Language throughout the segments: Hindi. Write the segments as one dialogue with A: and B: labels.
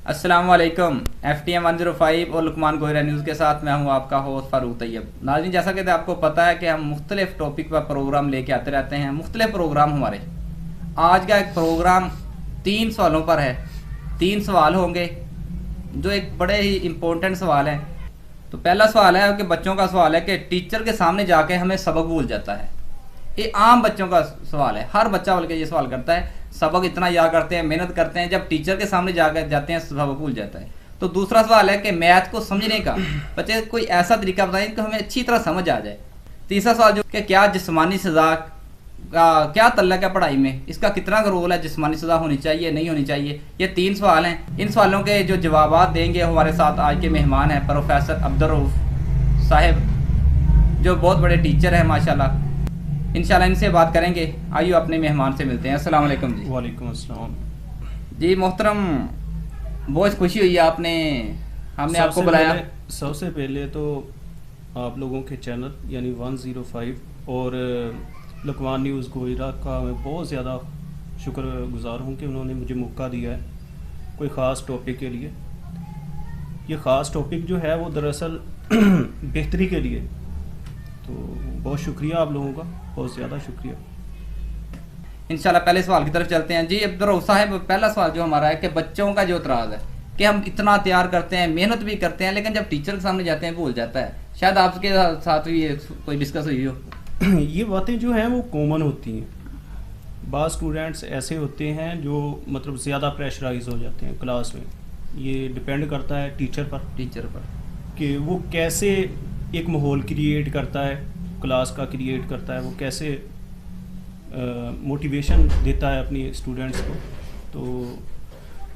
A: अस्सलाम वालेकुम। FTM 105 और लुकमान गोहिरा न्यूज़ के साथ मैं हूं आपका होस्ट फारूक तैयब। नाज़रीन, जैसा कि आपको पता है कि हम मुख्तलिफ टॉपिक पर प्रोग्राम लेके आते रहते हैं। मुख्तलिफ प्रोग्राम हमारे, आज का एक प्रोग्राम 3 सवालों पर है। 3 सवाल होंगे जो एक बड़े ही इम्पोर्टेंट सवाल हैं। तो पहला सवाल है कि बच्चों का सवाल है कि टीचर के सामने जाके हमें सबक भूल जाता है। ये आम बच्चों का सवाल है, हर बच्चा बल्कि ये सवाल करता है। सबक इतना याद करते हैं, मेहनत करते हैं, जब टीचर के सामने जाकर जाते हैं सबक भूल जाता है। तो दूसरा सवाल है कि मैथ को समझने का बच्चे कोई ऐसा तरीका बताएं कि हमें अच्छी तरह समझ आ जाए। तीसरा सवाल जो कि क्या जिस्मानी सज़ा का क्या तल्लक है पढ़ाई में, इसका कितना का रोल है, जिस्मानी सज़ा होनी चाहिए नहीं होनी चाहिए। ये 3 सवाल हैं। इन सवालों के जो जवाब देंगे हमारे साथ आज के मेहमान हैं प्रोफेसर अब्दुल रऊफ साहब, जो बहुत बड़े टीचर हैं माशाल्लाह। इंशाल्लाह इनसे बात करेंगे। आइए अपने मेहमान से मिलते हैं। अस्सलाम वालेकुम जी।
B: वालेकुम अस्सलाम
A: जी मोहतरम, बहुत खुशी हुई आपने हमने आपको बुलाया।
B: सबसे पहले तो आप लोगों के चैनल यानी 105 और लुकमान न्यूज़ गोहिरा का मैं बहुत ज़्यादा शुक्रगुजार हूँ कि उन्होंने मुझे मौका दिया है कोई ख़ास टॉपिक के लिए। ये ख़ास टॉपिक जो है वो दरअसल बेहतरी के लिए, तो बहुत शुक्रिया आप लोगों का, बहुत ज़्यादा शुक्रिया।
A: इंशाल्लाह पहले सवाल की तरफ चलते हैं। जी अब्दुल रऊफ साहब, पहला सवाल जो हमारा है कि बच्चों का जो इतराज़ है कि हम इतना तैयार करते हैं, मेहनत भी करते हैं, लेकिन जब टीचर के सामने जाते हैं भूल जाता है। शायद आपके साथ भी कोई डिस्कस हुई हो।
B: ये बातें जो हैं वो कॉमन होती हैं। बाज़ स्टूडेंट्स ऐसे होते हैं जो मतलब ज़्यादा प्रेशराइज हो जाते हैं क्लास में। ये डिपेंड करता है टीचर पर कि वो कैसे एक माहौल क्रिएट करता है, क्लास का क्रिएट करता है, वो कैसे मोटिवेशन देता है अपनी स्टूडेंट्स को। तो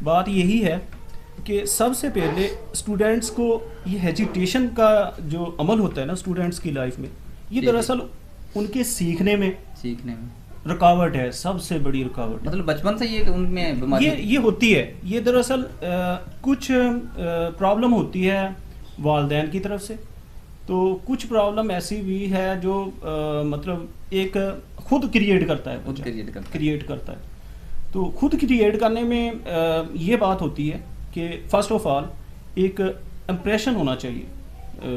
B: बात यही है कि सबसे पहले स्टूडेंट्स को ये हेजिटेशन का जो अमल होता है ना स्टूडेंट्स की लाइफ में, ये दरअसल उनके सीखने में रुकावट है, सबसे बड़ी रुकावट।
A: मतलब बचपन से ये उनमें बीमारी
B: ये होती है। ये दरअसल कुछ प्रॉब्लम होती है वालिदैन की तरफ से, तो कुछ प्रॉब्लम ऐसी भी है जो मतलब एक खुद क्रिएट करता है, क्रिएट करता है। तो खुद क्रिएट करने में ये बात होती है कि फर्स्ट ऑफ ऑल एक इम्प्रेशन होना चाहिए,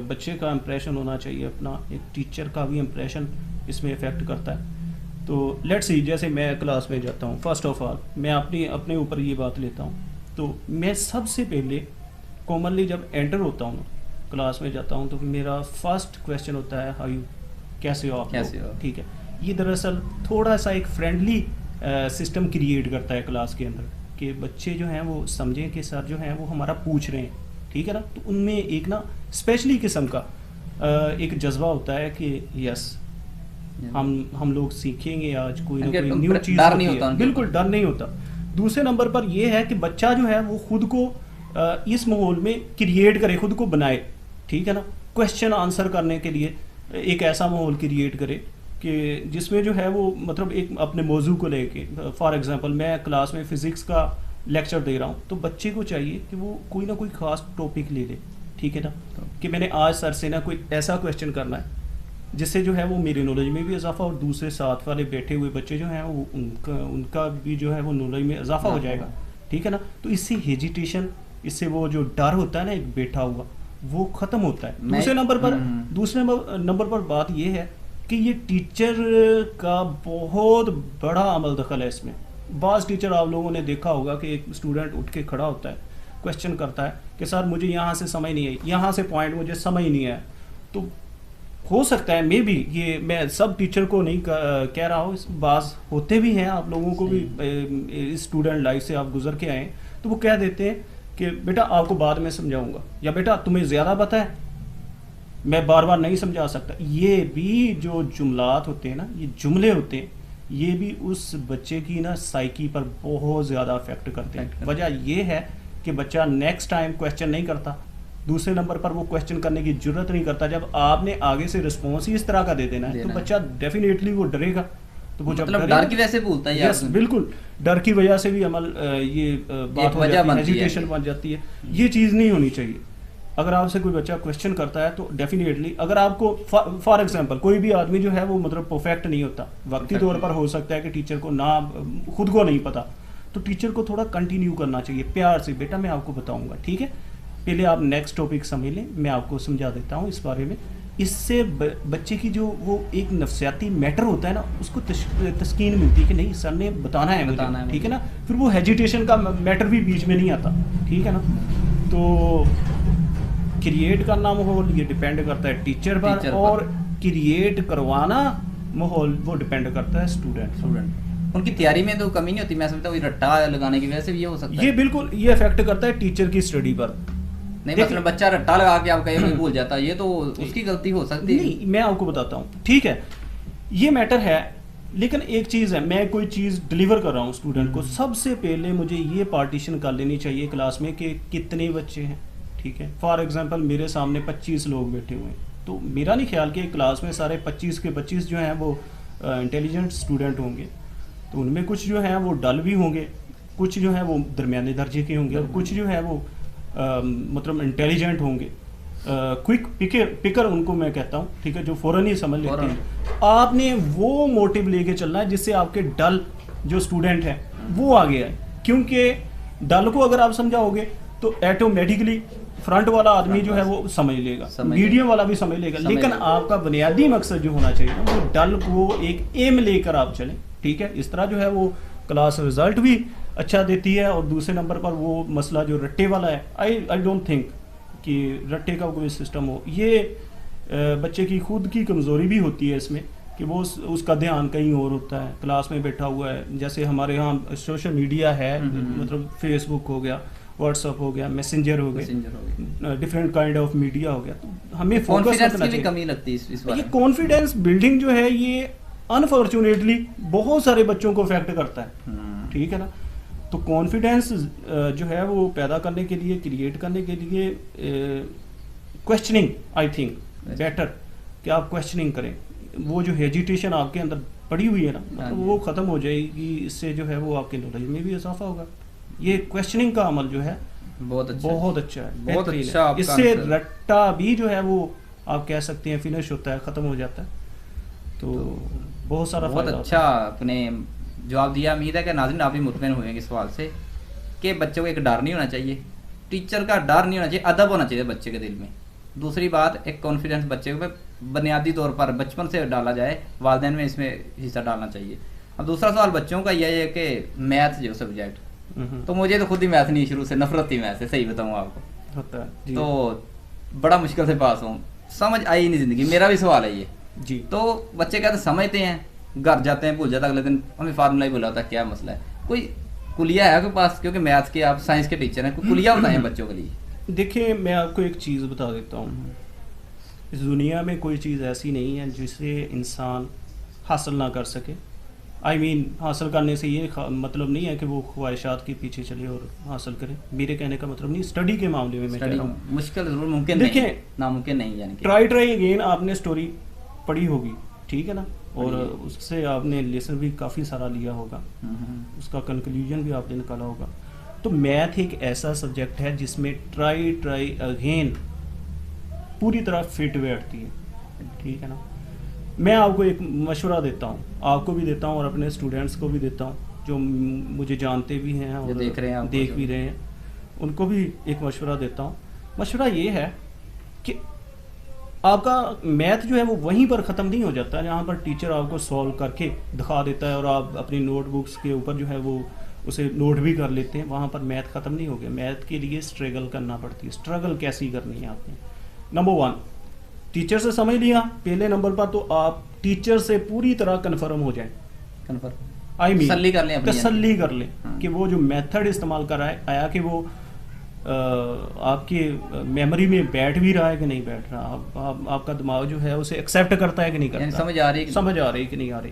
B: बच्चे का इम्प्रेशन होना चाहिए अपना, एक टीचर का भी इम्प्रेशन इसमें इफ़ेक्ट करता है। तो लेट्स सी, जैसे मैं क्लास में जाता हूँ, फर्स्ट ऑफ ऑल मैं अपने ऊपर ये बात लेता हूँ। तो मैं सबसे पहले कॉमनली जब एंटर होता हूँ क्लास में जाता हूँ, तो मेरा फर्स्ट क्वेश्चन होता है हाउ यू, कैसे हो आप,
A: कैसे हो।
B: ठीक है। ये दरअसल थोड़ा सा एक फ्रेंडली सिस्टम क्रिएट करता है क्लास के अंदर कि बच्चे जो हैं वो समझें कि सर जो हैं वो हमारा पूछ रहे हैं, ठीक है ना। तो उनमें एक ना स्पेशली किस्म का एक जज्बा होता है कि यस हम लोग सीखेंगे आज कोई ना कोई न्यू चीज़।
A: डर नहीं होता,
B: बिल्कुल डर नहीं होता। दूसरे नंबर पर यह है कि बच्चा जो है वो खुद को इस माहौल में क्रिएट करे, खुद को बनाए, ठीक है ना। क्वेश्चन आंसर करने के लिए एक ऐसा माहौल क्रिएट करे कि जिसमें जो है वो मतलब एक अपने मौजू को लेके, फॉर एग्जांपल मैं क्लास में फ़िज़िक्स का लेक्चर दे रहा हूँ, तो बच्चे को चाहिए कि वो कोई ना कोई ख़ास टॉपिक ले ले, ठीक है ना। कि मैंने आज सर से ना कोई ऐसा क्वेश्चन करना है जिससे जो है वो मेरी नॉलेज में भी इजाफा और दूसरे साथ वाले बैठे हुए बच्चे जो हैं वो उनका भी जो है वो नॉलेज में इजाफा हो जाएगा, ठीक है ना। तो इससे हेजिटेशन, इससे वो जो डर होता है ना एक बैठा हुआ, वो ख़त्म होता है। दूसरे नंबर पर बात ये है कि ये टीचर का बहुत बड़ा अमल दखल है इसमें। बाज़ टीचर आप लोगों ने देखा होगा कि एक स्टूडेंट उठ के खड़ा होता है, क्वेश्चन करता है कि सर मुझे यहाँ से समझ नहीं आई, यहाँ से पॉइंट मुझे समझ नहीं आया। तो हो सकता है मे बी, ये मैं सब टीचर को नहीं कह रहा हूँ, बाज़ होते भी हैं, आप लोगों को भी स्टूडेंट लाइफ से आप गुजर के आए, तो वो कह देते हैं कि बेटा आपको बाद में समझाऊंगा, या बेटा तुम्हें ज़्यादा पता है, मैं बार बार नहीं समझा सकता। ये भी जो जुमलात होते हैं ना, ये जुमले होते हैं, ये भी उस बच्चे की ना साइकी पर बहुत ज़्यादा अफेक्ट करते हैं। वजह ये है कि बच्चा नेक्स्ट टाइम क्वेश्चन नहीं करता। दूसरे नंबर पर वो क्वेश्चन करने की जरूरत नहीं करता। जब आपने आगे से रिस्पॉन्स ही इस तरह का दे देना है तो बच्चा डेफिनेटली वो डरेगा। तो वो
A: मतलब डर की वजह से भूलता है।
B: यस, बिल्कुल, डर की वजह से भी अमल ये बात हो जाती है, एजुकेशन बन जाती है। ये चीज़ नहीं होनी चाहिए। अगर आपसे कोई बच्चा क्वेश्चन करता है तो डेफिनेटली, अगर आपको फॉर एग्जांपल कोई भी आदमी जो है वो मतलब परफेक्ट नहीं होता, वक्ती तौर पर हो सकता है कि टीचर को ना खुद को नहीं पता, तो टीचर को थोड़ा कंटिन्यू करना चाहिए प्यार से, बेटा मैं आपको बताऊंगा, ठीक है, पहले आप नेक्स्ट टॉपिक समझ लें, मैं आपको समझा देता हूँ इस बारे में। इससे बच्चे की जो वो एक नफ्सियाती मैटर होता है ना, उसको तस्कीन मिलती है कि नहीं सर ने बताना है मुझे, ठीक है ना, फिर वो हेजिटेशन का मैटर भी बीच में नहीं आता, ठीक है ना। तो क्रिएट करना माहौल ये डिपेंड करता है टीचर पर, और क्रिएट करवाना माहौल वो डिपेंड करता है स्टूडेंट।
A: उनकी तैयारी में तो कमी नहीं होती, मैं समझता हूँ रट्टा लगाने की वजह से भी ये हो सकता है।
B: ये बिल्कुल ये अफेक्ट करता है टीचर की स्टडी पर।
A: नहीं मतलब बच्चा रट्टा लगा के आप कहीं भूल जाता है, ये तो उसकी गलती हो सकती है।
B: नहीं मैं आपको बताता हूँ, ठीक है, ये मैटर है, लेकिन एक चीज़ है, मैं कोई चीज़ डिलीवर कर रहा हूँ स्टूडेंट को, सबसे पहले मुझे ये पार्टीशन कर लेनी चाहिए क्लास में कि कितने बच्चे हैं, ठीक है। फॉर एग्जांपल मेरे सामने 25 लोग बैठे हुए हैं, तो मेरा नहीं ख्याल कि क्लास में सारे 25 के 25 जो हैं वो इंटेलिजेंट स्टूडेंट होंगे, तो उनमें कुछ जो हैं वो डल भी होंगे, कुछ जो है वो दरमियाने दर्जे के होंगे, और कुछ जो है वो मतलब इंटेलिजेंट होंगे, क्विक पिकर उनको मैं कहता हूँ, ठीक है, जो फ़ौरन ही समझ लेते हैं। आपने वो मोटिव लेके चलना है जिससे आपके डल जो स्टूडेंट है वो आगे आए, क्योंकि डल को अगर आप समझाओगे तो ऑटोमेटिकली फ्रंट वाला आदमी जो है वो समझ लेगा, मीडियम वाला भी समझ लेगा, लेकिन आपका बुनियादी मकसद जो होना चाहिए ना, वो डल को एक एम लेकर आप चलें, ठीक है। इस तरह जो है वो क्लास रिजल्ट भी अच्छा देती है, और दूसरे नंबर पर वो मसला जो रट्टे वाला है, आई डोंट थिंक कि रट्टे का कोई सिस्टम हो। ये बच्चे की खुद की कमज़ोरी भी होती है इसमें कि वो उसका ध्यान कहीं और होता है, क्लास में बैठा हुआ है, जैसे हमारे यहाँ सोशल मीडिया है, मतलब फेसबुक हो गया, व्हाट्सअप हो गया, मैसेंजर हो गया, डिफरेंट काइंड ऑफ मीडिया हो गया, तो हमें फोकस करना चाहिए।
A: कमी लगती है इस बारे में।
B: ये कॉन्फिडेंस बिल्डिंग जो है ये अनफॉर्चुनेटली बहुत सारे बच्चों को अफेक्ट करता है, ठीक है ना। तो कॉन्फिडेंस जो है वो पैदा करने के लिए, क्रिएट करने के लिए क्वेश्चनिंग आई थिंक बेटर, कि आप क्वेश्चनिंग करें, वो जो हेजिटेशन आपके अंदर पड़ी हुई है ना, मतलब वो ख़त्म हो जाएगी, इससे जो है वो आपके नॉलेज में भी इजाफा होगा। ये क्वेश्चनिंग का अमल जो है बहुत अच्छा है,
A: बहुत अच्छा।
B: इससे रट्टा भी जो है वो आप कह सकते हैं फिनिश होता है, ख़त्म हो जाता है, तो बहुत सारा
A: बहुत अच्छा अपने जवाब दिया। उम्मीद है कि नाज़रीन आप भी मुतमईन हुएंगे इस सवाल से कि बच्चे को एक डर नहीं होना चाहिए, टीचर का डर नहीं होना चाहिए, अदब होना चाहिए बच्चे के दिल में। दूसरी बात, एक कॉन्फिडेंस बच्चे को बुनियादी तौर पर बचपन से डाला जाए, वालिदैन में इसमें हिस्सा डालना चाहिए। अब दूसरा सवाल बच्चों का यह है कि मैथ जो सब्जेक्ट, तो मुझे तो खुद ही मैथ नहीं, शुरू से नफरत थी मैथ से, सही बताऊँ आपको,
B: होता है
A: तो बड़ा मुश्किल से पास हूँ, समझ आई नहीं ज़िंदगी। मेरा भी सवाल है ये
B: जी।
A: तो बच्चे कहते समझते हैं, घर जाते हैं भूल जाता, अगले दिन हमें फार्मूला ही बोला होता है, क्या मसला है। कोई कुलिया है आपके पास, क्योंकि मैथ्स के आप साइंस के टीचर हैं, कोई कुलिया बताएं बच्चों के लिए। देखिए
B: मैं आपको एक चीज़ बता देता हूँ, इस दुनिया में कोई चीज़ ऐसी नहीं है जिसे इंसान हासिल ना कर सके। I mean, हासिल करने से ये मतलब नहीं है कि वो ख्वाहिशात के पीछे चले और हासिल करे, मेरे कहने का मतलब नहीं, स्टडी के मामले में मैं कह रहा हूँ
A: मुश्किल जरूर मुमकिन नहीं, देखिए नामुमकिन नहीं, यानी
B: ट्राई अगेन आपने स्टोरी पढ़ी होगी, ठीक है ना, और उससे आपने लेसन भी काफ़ी सारा लिया होगा, उसका कंक्लूजन भी आपने निकाला होगा। तो मैथ एक ऐसा सब्जेक्ट है जिसमें ट्राई अगेन पूरी तरह फिट बैठती है, ठीक है ना। मैं आपको एक मशवरा देता हूँ, आपको भी देता हूँ और अपने स्टूडेंट्स को भी देता हूँ, जो मुझे जानते भी हैं और देख भी रहे हैं, उनको भी एक मशवरा देता हूँ। मशवरा ये है कि आपका मैथ जो है वो वहीं पर ख़त्म नहीं हो जाता है जहाँ पर टीचर आपको सॉल्व करके दिखा देता है और आप अपनी नोटबुक्स के ऊपर जो है वो उसे नोट भी कर लेते हैं, वहाँ पर मैथ ख़त्म नहीं हो गया। मैथ के लिए स्ट्रगल करना पड़ती है। स्ट्रगल कैसी करनी है आपने? नंबर 1, टीचर से समझ लिया, पहले नंबर पर तो आप टीचर से पूरी तरह कन्फर्म हो जाएं, तसल्ली कर लें कि वो जो मेथड इस्तेमाल कर रहा है आया कि वो आपके मेमोरी में बैठ भी रहा है कि नहीं बैठ रहा, आपका दिमाग जो है उसे एक्सेप्ट करता है कि नहीं करता, समझ आ रही है कि नहीं आ रही।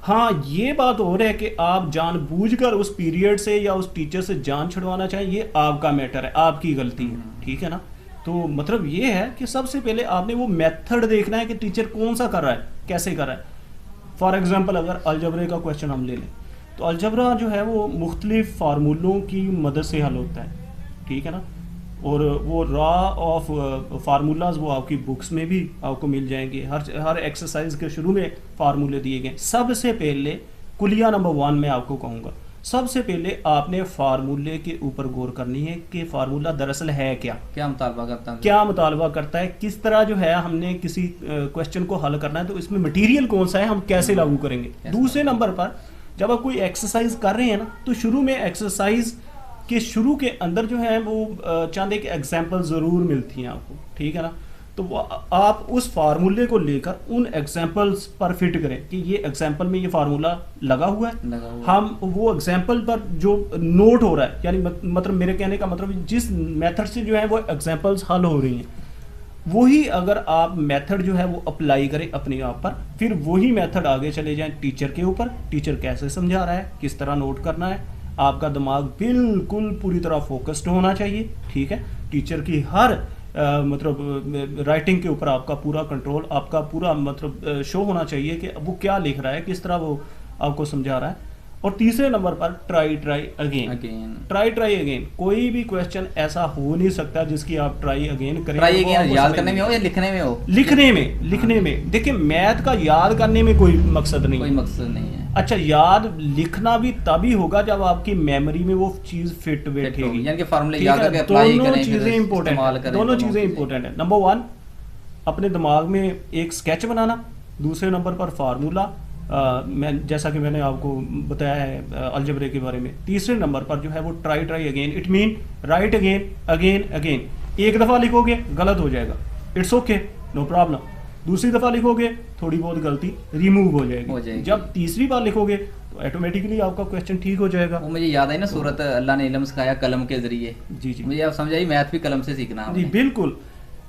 B: हाँ, ये बात हो रहा है कि आप जानबूझकर उस पीरियड से या उस टीचर से जान छुड़वाना चाहें, ये आपका मैटर है, आपकी गलती है, ठीक है ना। तो मतलब ये है कि सबसे पहले आपने वो मेथड देखना है कि टीचर कौन सा कर रहा है, कैसे कर रहा है। फॉर एग्जांपल अगर अलजबरे का क्वेश्चन हम ले लें तो अलजबरा जो है वो मुख्तलिफ फार्मूलों की मदद से हल होता है, ठीक है ना, और वो रॉ ऑफ फार्मूलाज वो आपकी बुक्स में भी आपको मिल जाएंगे। हर एक्सरसाइज के शुरू में फार्मूले दिए गए। सबसे पहले कुलिया नंबर 1 में आपको कहूँगा, सबसे पहले आपने फार्मूले के ऊपर गौर करनी है कि फार्मूला दरअसल है क्या,
A: क्या मुतालबा करता है,
B: क्या मुतालबा करता है, किस तरह जो है हमने किसी क्वेश्चन को हल करना है तो इसमें मटेरियल कौन सा है, हम कैसे लागू करेंगे। दूसरे नंबर पर जब आप कोई एक्सरसाइज कर रहे हैं ना तो शुरू में एक्सरसाइज के शुरू के अंदर जो है वो चंद एक एग्जाम्पल ज़रूर मिलती हैं आपको, ठीक है ना। तो आप उस फार्मूले को लेकर उन एग्जाम्पल्स पर फिट करें कि ये एग्जाम्पल में ये फार्मूला लगा हुआ है, हम वो एग्जाम्पल पर जो नोट हो रहा है, यानी मतलब मेरे कहने का मतलब जिस मेथड से जो है वो एग्जाम्पल्स हल हो रही हैं, वही अगर आप मेथड जो है वो अप्लाई करें अपने आप पर, फिर वही मेथड आगे चले जाएं टीचर के ऊपर, टीचर कैसे समझा रहा है, किस तरह नोट करना है, आपका दिमाग बिल्कुल पूरी तरह फोकस्ड होना चाहिए, ठीक है। टीचर की हर मतलब राइटिंग के ऊपर आपका पूरा कंट्रोल, आपका पूरा मतलब शो होना चाहिए कि वो क्या लिख रहा है, किस तरह वो आपको समझा रहा है। और तीसरे नंबर पर ट्राई अगेन, ट्राई अगेन। कोई भी क्वेश्चन ऐसा हो नहीं सकता जिसकी आप ट्राई अगेन करें।
A: ट्राई अगेन याद करने में हो या लिखने में हो?
B: लिखने में देखिए, मैथ का याद करने में कोई मकसद नहीं,
A: कोई मकसद नहीं है।
B: अच्छा, याद लिखना भी तभी होगा जब आपकी मेमोरी में वो चीज फिट बैठेगी,
A: यानी कि फार्मूले याद करके अप्लाई करें।
B: दोनों चीजें इंपॉर्टेंट है, दोनों चीजें इंपॉर्टेंट है। नंबर 1 अपने दिमाग में एक स्केच बनाना, दूसरे नंबर पर फार्मूला, मैं जैसा कि मैंने आपको बताया है अलजेब्रे के बारे में। तीसरे नंबर पर जो है वो try again, it mean right again. एक दफ़ा लिखोगे गलत हो जाएगा, इट्स ओके, नो प्रॉब्लम। दूसरी दफ़ा लिखोगे थोड़ी बहुत गलती रिमूव हो जाएगी। जब तीसरी बार लिखोगे तो ऑटोमेटिकली आपका क्वेश्चन ठीक हो जाएगा।
A: वो मुझे याद आई ना सूरत अल्लाह ने इल्म सिखाया कलम के जरिए।
B: जी,
A: मुझे आप समझाइए, मैथ भी कलम से सीखना है।
B: जी बिल्कुल,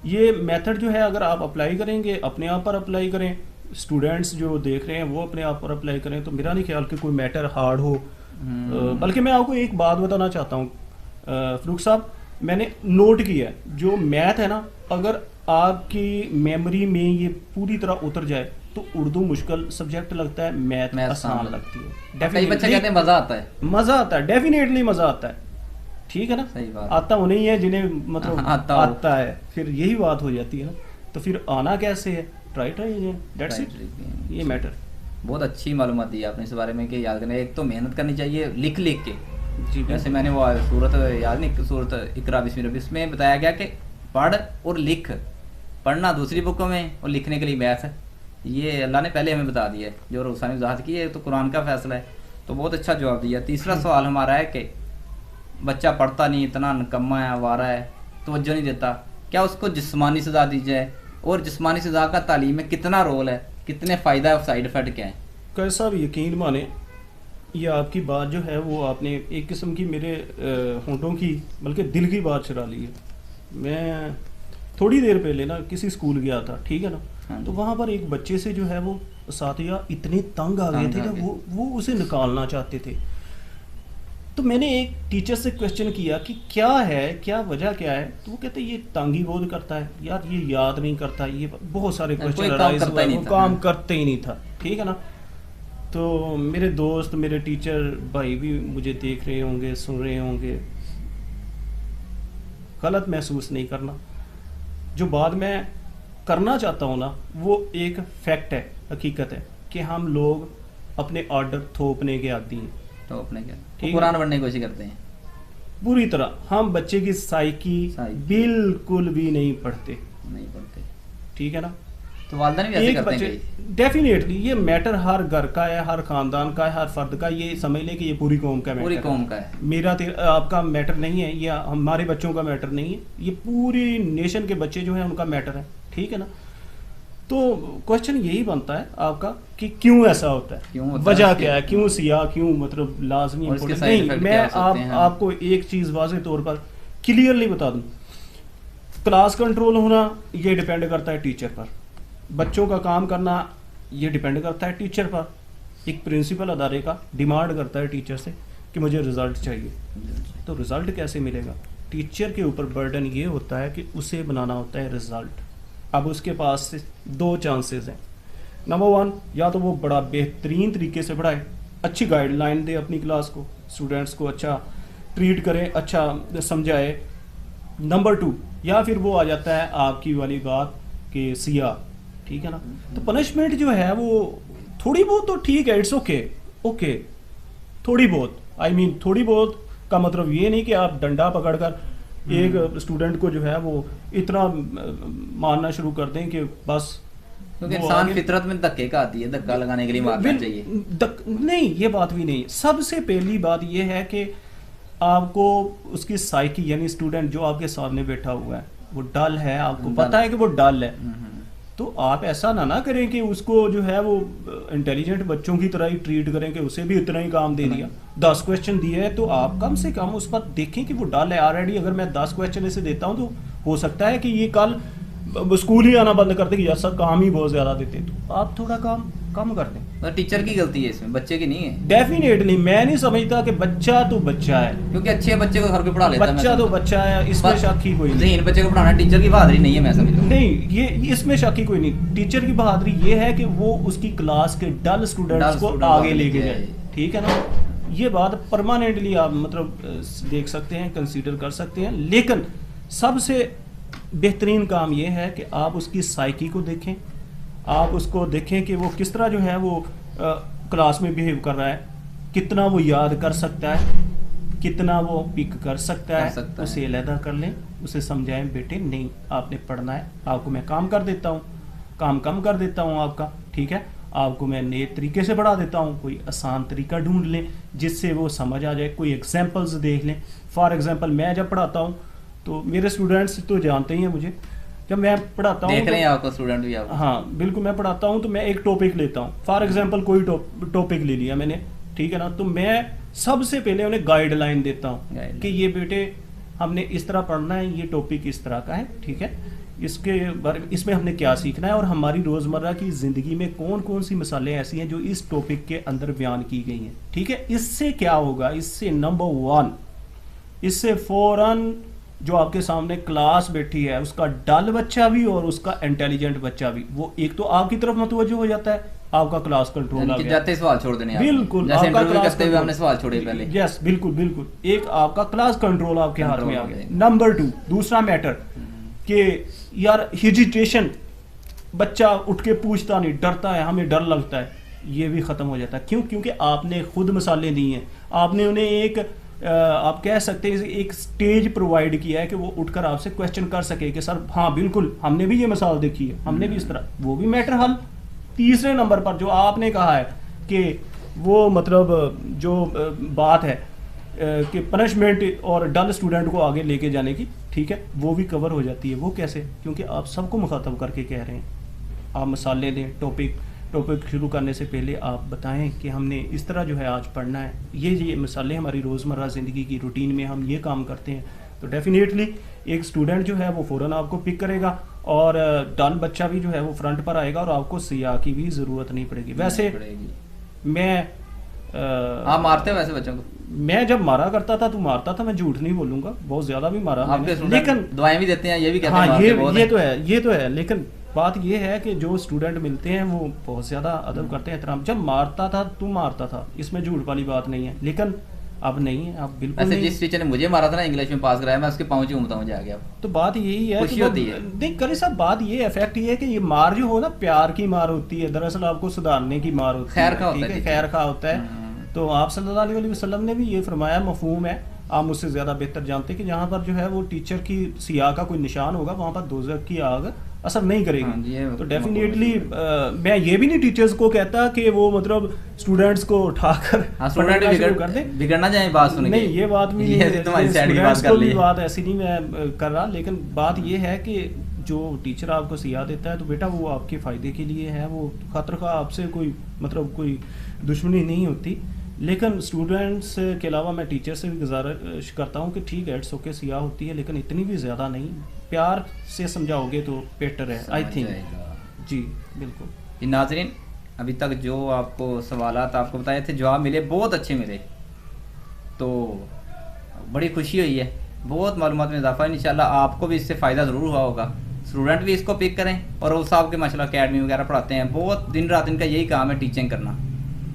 B: ये मेथड जो है अगर आप अप्लाई करेंगे, अपने आप पर अप्लाई करें, स्टूडेंट्स जो देख रहे हैं वो अपने आप पर अप्लाई करें, तो मेरा नहीं ख्याल कि कोई मैटर हार्ड हो। बल्कि मैं आपको एक बात बताना चाहता हूँ फरूक साहब, मैंने नोट किया है, जो मैथ है ना, अगर आपकी मेमोरी में ये पूरी तरह उतर जाए तो उर्दू मुश्किल सब्जेक्ट लगता है, मैथ आसान लगती है।
A: कई बच्चे कहते हैं मजा आता है,
B: डेफिनेटली मजा आता है, ठीक है ना।
A: सही बात।
B: आता वो नहीं है जिन्हें मतलब आता है, फिर यही बात हो जाती है ना। तो फिर आना कैसे है, ट्राई अगेन, दैट्स इट, ये मैटर।
A: बहुत अच्छी मालूमात दी आपने इस बारे में कि याद करने, एक तो मेहनत करनी चाहिए लिख के।
B: जी,
A: जैसे मैंने वो सूरत याद नहीं, सूरत इकरा बिस्मिल्लाह, इसमें बताया गया कि पढ़ और लिख, पढ़ना दूसरी बुकों में और लिखने के लिए मैथ है। ये अल्लाह ने पहले हमें बता दिया है, जो रूसा ने वजाहत की है, तो कुरान का फैसला है। तो बहुत अच्छा जवाब दिया। तीसरा सवाल हमारा है कि बच्चा पढ़ता नहीं, इतना निकम्मा है, आवारा है, तवज्जो नहीं देता, क्या उसको जिस्मानी सज़ा दी जाए, और जिस्मानी सज़ा का तालीम में कितना रोल है, कितने फ़ायदा है, साइड इफ़ेक्ट क्या है?
B: कैसा भी यकीन माने, ये आपकी बात जो है वो आपने एक किस्म की मेरे होंठों की बल्कि दिल की बात चुरा ली है। मैं थोड़ी देर पहले ना किसी स्कूल गया था, ठीक है ना।
A: हाँ,
B: तो वहाँ पर एक बच्चे से जो है वो साथिया इतने तंग आ गए थे कि वो उसे निकालना चाहते थे। तो मैंने एक टीचर से क्वेश्चन किया कि क्या है, क्या वजह क्या है। तो वो कहते ये तंगी बोध करता है यार, ये याद नहीं करता, ये बहुत सारे क्वेश्चन वो काम करते ही नहीं था, ठीक है ना। तो मेरे दोस्त, मेरे टीचर भाई भी मुझे देख रहे होंगे, सुन रहे होंगे, गलत महसूस नहीं करना। जो बात मैं करना चाहता हूँ ना, वो एक फैक्ट है, हकीकत है कि हम लोग अपने ऑर्डर थोपने के आदी हैं,
A: थोपने के, ठीक, कुरान पढ़ने की कोशिश करते हैं
B: पूरी तरह। हम बच्चे की साइकी बिल्कुल भी नहीं पढ़ते, ठीक है ना।
A: तो वालिदैन भी ऐसे करते हैं।
B: डेफिनेटली ये मैटर हर घर का है, हर खानदान का है, हर फर्द का। ये समझ लें कि ये पूरी कौम का मैटर,
A: पूरी कौम का है।
B: मेरा आपका मैटर नहीं है, या हमारे बच्चों का मैटर नहीं है, ये पूरी नेशन के बच्चे जो हैं उनका मैटर है, ठीक है ना। तो क्वेश्चन यही बनता है आपका कि क्यों ऐसा होता है, वजह क्या है, क्यों सिया, क्यों मतलब लाजमी नहीं। मैं आपको एक चीज़ वाज़ेह तौर पर क्लियरली बता दूं, क्लास कंट्रोल होना ये डिपेंड करता है टीचर पर, बच्चों का काम करना ये डिपेंड करता है टीचर पर। एक प्रिंसिपल अदारे का डिमांड करता है टीचर से कि मुझे रिज़ल्ट चाहिए, तो रिज़ल्ट कैसे मिलेगा? टीचर के ऊपर बर्डन ये होता है कि उसे बनाना होता है रिज़ल्ट। अब उसके पास से दो चांसेस हैं। नंबर 1, या तो वो बड़ा बेहतरीन तरीके से पढ़ाए, अच्छी गाइडलाइन दे अपनी क्लास को, स्टूडेंट्स को अच्छा ट्रीट करे, अच्छा समझाए। नंबर 2, या फिर वो आ जाता है आपकी वाली बात कि सिया, ठीक है ना। तो पनिशमेंट जो है वो थोड़ी बहुत तो ठीक है, इट्स ओके, थोड़ी बहुत आई मीन थोड़ी बहुत का मतलब ये नहीं कि आप डंडा पकड़कर एक स्टूडेंट को जो है वो इतना मारना शुरू कर दें कि बस
A: क्योंकि
B: वो
A: इंसान
B: आगे-
A: फितरत में धक्के का आती है, धक्का लगाने के लिए मारना चाहिए।
B: नहीं, ये बात भी नहीं। सबसे पहली बात ये है कि आपको उसकी साइकी यानी स्टूडेंट जो आपके सामने बैठा हुआ है वो डल है, आपको
A: डल।
B: पता है कि वो डल है,
A: हम्म।
B: तो आप ऐसा ना करें कि उसको जो है वो इंटेलिजेंट बच्चों की तरह ही ट्रीट करें कि उसे भी इतना ही काम दे दिया। 10 क्वेश्चन दिए हैं तो आप कम से कम उस पर देखें कि वो डल है। ऑलरेडी अगर मैं 10 क्वेश्चन इसे देता हूँ तो हो सकता है कि ये कल स्कूल ही आना बंद कर दे कि यार सर काम ही बहुत ज्यादा देते हैं, तो आप थोड़ा काम कम कर दें।
A: तो टीचर की गलती है इसमें, बच्चे की नहीं है।
B: डेफिनेटली मैं नहीं समझता कि बच्चा तो बच्चा है,
A: क्योंकि अच्छे बच्चे को घर पे पढ़ा लेता है, मैं
B: बच्चा तो
A: समझता
B: बच्चा है, इसमें
A: पर
B: शक ही कोई
A: हूं।
B: नहीं।
A: ज़हीन बच्चे को पढ़ाना टीचर की बहादुरी नहीं है, मैं समझता हूं।
B: नहीं, ये इसमें शक ही कोई नहीं। टीचर की बहादुरी ये है कि वो उसकी क्लास के डल स्टूडेंट्स को
A: स्टूडेंट
B: आगे
A: आगे
B: लेके
A: लेके
B: जाए,
A: आए।
B: ठीक है ना। ये बात परमानेंटली आप मतलब देख सकते हैं, कंसीडर कर सकते हैं। लेकिन सबसे बेहतरीन काम ये है कि आप उसकी साइकी को देखें, आप उसको देखें कि वो किस तरह जो है वो क्लास में बिहेव कर रहा है, कितना वो याद कर सकता है, कितना वो पिक कर सकता
A: कर
B: है,
A: सकता है।
B: उसे अलहदा कर लें, उसे समझाएं बेटे नहीं आपने पढ़ना है, आपको मैं काम कर देता हूँ, काम कम कर देता हूँ आपका, ठीक है, आपको मैं नए तरीके से पढ़ा देता हूँ, कोई आसान तरीका ढूंढ लें जिससे वो समझ आ जाए, कोई एग्जांपल्स देख लें। फॉर एग्जांपल मैं जब पढ़ाता हूँ तो मेरे स्टूडेंट्स तो जानते ही हैं मुझे, जब मैं पढ़ाता हूँ
A: देख रहे हैं
B: तो,
A: आपको स्टूडेंट भी आपको।
B: हाँ बिल्कुल, मैं पढ़ाता हूँ तो मैं एक टॉपिक लेता हूँ। फॉर एग्जांपल कोई टॉपिक ले लिया मैंने, ठीक है ना, तो मैं सबसे पहले उन्हें गाइडलाइन देता हूँ
A: Guideline।
B: कि ये बेटे हमने इस तरह पढ़ना है, ये टॉपिक इस तरह का है, ठीक है, इसके बारे में इसमें हमने क्या सीखना है और हमारी रोज़मर्रा की ज़िंदगी में कौन कौन सी मिसालें ऐसी हैं जो इस टॉपिक के अंदर बयान की गई हैं, ठीक है। इससे क्या होगा, इससे नंबर 1, इससे फौरन जो आपके सामने क्लास बैठी है उसका डल बच्चा भी और उसका इंटेलिजेंट बच्चा भी, वो एक तो आपकी तरफ मुतवज्जो हो जाता है, आपका क्लास कंट्रोल आ गया।
A: जाते ही सवाल छोड़ देने आपने।
B: बिल्कुल,
A: जैसे
B: आपका
A: इंटरव्यू
B: क्लास
A: करते हुए
B: कंट्रोल।
A: हमने सवाल छोड़े पहले।
B: यस बिल्कुल बिल्कुल, एक आपका क्लास कंट्रोल आपके हाथ में आ
A: कंट्रोल
B: गया।
A: हो
B: नंबर 2, दूसरा मैटर कि यार हिजिटेशन, बच्चा उठ के पूछता नहीं, डरता है, हमें डर लगता है, ये भी खत्म हो जाता है। क्यों? क्योंकि आपने खुद मसाले दिए हैं, आपने उन्हें एक आप कह सकते हैं एक स्टेज प्रोवाइड किया है कि वो उठकर आपसे क्वेश्चन कर सके कि सर हाँ बिल्कुल हमने भी ये मिसाल देखी है, हमने भी इस तरह, वो भी मैटर हल। तीसरे नंबर पर जो आपने कहा है कि वो मतलब जो बात है कि पनिशमेंट और डल स्टूडेंट को आगे लेके जाने की, ठीक है, वो भी कवर हो जाती है। वो कैसे? क्योंकि आप सबको मुखातब करके कह रहे हैं, आप मसाले दें, टॉपिक शुरू करने से पहले आप बताएं कि हमने इस तरह जो है आज पढ़ना है, ये मसाले हमारी रोज़मर्रा ज़िंदगी की रूटीन में हम ये काम करते हैं, तो डेफिनेटली एक स्टूडेंट जो है वो फ़ौरन आपको पिक करेगा और डन बच्चा भी जो है वो फ्रंट पर आएगा और आपको सिया की भी ज़रूरत नहीं पड़ेगी। वैसे मैं
A: आप मारते हो वैसे बच्चों को?
B: मैं जब मारा करता था तो मारता था, मैं झूठ नहीं बोलूंगा, बहुत ज्यादा भी मारा
A: आपके
B: मैंने, लेकिन
A: दवाएं भी देते हैं, ये भी कहते
B: हाँ
A: हैं मारते बहुत
B: ये
A: हैं।
B: तो है, ये तो है, लेकिन बात ये है कि जो स्टूडेंट मिलते हैं वो बहुत ज्यादा अदब करते हैं, एहतराम। जब मारता था तू मारता था, इसमें झूठ वाली बात नहीं है, लेकिन अब नहीं है, अब बिल्कुल
A: ऐसे
B: नहीं।
A: जिस टीचर ने मुझे मारा था ना इंग्लिश में पास कराया, मैं उसके पाँव चूमता हूँ जाके। अब
B: तो बात यही है
A: खुशी
B: कि वो-
A: होती है।
B: देख करी साहब, बात ये इफेक्ट ये है कि ये मार जो हो ना, प्यार की मार होती है, दरअसल आपको सुधारने की मार होती
A: खैर
B: है,
A: खा होता
B: ठीक
A: है
B: है,
A: टीचर।
B: खैर खा होता है। तो आप सल्लल्लाहु अलैहि वसल्लम ने भी ये फरमाया, मफहूम है, आप मुझसे ज़्यादा बेहतर जानते हैं कि जहाँ पर जो है वो टीचर की सिया का कोई निशान होगा वहाँ पर दोज़ख की आग असर नहीं
A: हाँ जी, ये
B: करेगी। तो
A: मफहूम
B: डेफिनेटली
A: है।
B: मैं ये भी नहीं टीचर्स को कहता कि वो मतलब स्टूडेंट्स को उठाकर
A: हाँ, स्टूडेंट
B: पढ़ना शुरू कर दें।
A: बिगड़ना जाए बात सुन के।
B: नहीं, ये बात भी
A: ये
B: नहीं,
A: तुम्हारी साइड की बात
B: स्टूडेंट्स
A: कर
B: को भी
A: ली।
B: बात ऐसी नहीं मैं कर रहा, लेकिन बात ये है कि जो टीचर आपको सिया देता है तो बेटा वो आपके फ़ायदे के लिए है, वो खतर का आपसे कोई मतलब कोई दुश्मनी नहीं होती। लेकिन स्टूडेंट्स के अलावा मैं टीचर से भी गुजारिश करता हूँ कि ठीक है, इट्स ओके, सिया होती है लेकिन इतनी भी ज़्यादा नहीं, प्यार से समझाओगे तो बेटर है, आई थिंक। जी बिल्कुल।
A: जी नाज़रीन, अभी तक जो आपको सवालात आपको बताए थे, जवाब मिले, बहुत अच्छे मिले, तो बड़ी खुशी हुई है, बहुत मालूमात में इजाफा है। इंशाल्लाह आपको भी इससे फ़ायदा ज़रूर हुआ होगा। स्टूडेंट भी इसको पिक करें, और वो साहब के माशाल्लाह अकेडमी वगैरह पढ़ाते हैं, बहुत दिन रात इनका यही काम है, टीचिंग करना।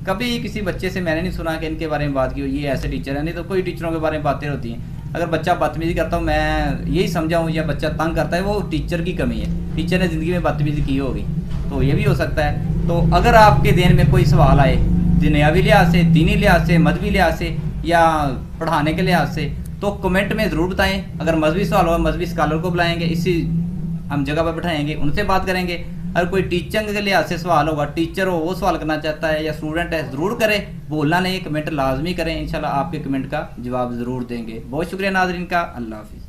A: कभी किसी बच्चे से मैंने नहीं सुना कि इनके बारे में बात की हो, ये ऐसे टीचर है, नहीं तो कोई टीचरों के बारे में बातें होती हैं। अगर बच्चा बदतमीजी करता हूँ, मैं यही समझा हूँ, या बच्चा तंग करता है, वो टीचर की कमी है, टीचर ने ज़िंदगी में बदतमीजी की होगी, तो ये भी हो सकता है। तो अगर आपके देन में कोई सवाल आए दुनियावी लिहाज से, दीनी लिहाज से, मजहबी लिहाज से, या पढ़ाने के लिहाज से, तो कमेंट में ज़रूर बताएं। अगर मजहबी सवाल हो, मजहबी स्कॉलर को बुलाएंगे, इसी हम जगह पर बैठाएंगे, उनसे बात करेंगे। अगर कोई टीचिंग के लिहाज से सवाल होगा, टीचर हो वो सवाल करना चाहता है या स्टूडेंट है, ज़रूर करें, बोलना नहीं, कमेंट लाजमी करें। इंशाल्लाह आपके कमेंट का जवाब ज़रूर देंगे। बहुत शुक्रिया नाज़रीन का। अल्लाह हाफिज़।